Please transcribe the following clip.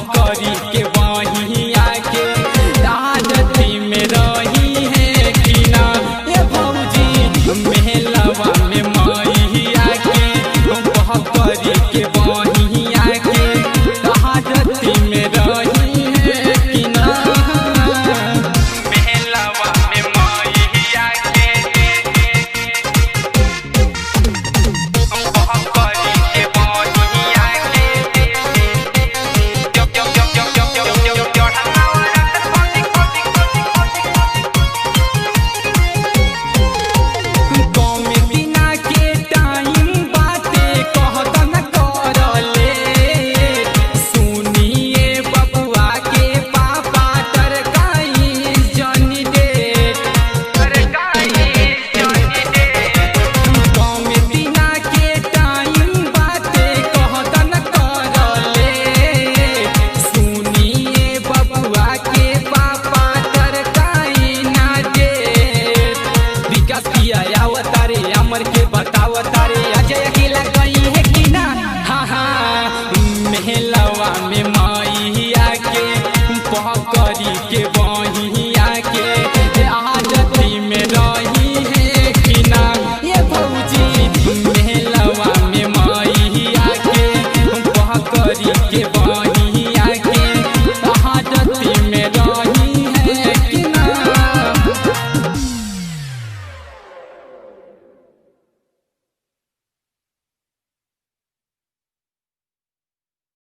पहकरी के बहिया के राजती में रही है कि ना ये भौजी मेहलवा में मैया के पहकरी के बहिया के राजती में रही है कि ना मेहलवा में मैया के पहकरी के बहिया अमर के बताओ तारे अजय अकेला गई है कि ना। हाँ हाँ मेहलवा में मैया के पहकरी के बहिया के राजती में रही है कि ना ये भौजी मेहलवा में मैया के पहकरी के बहिया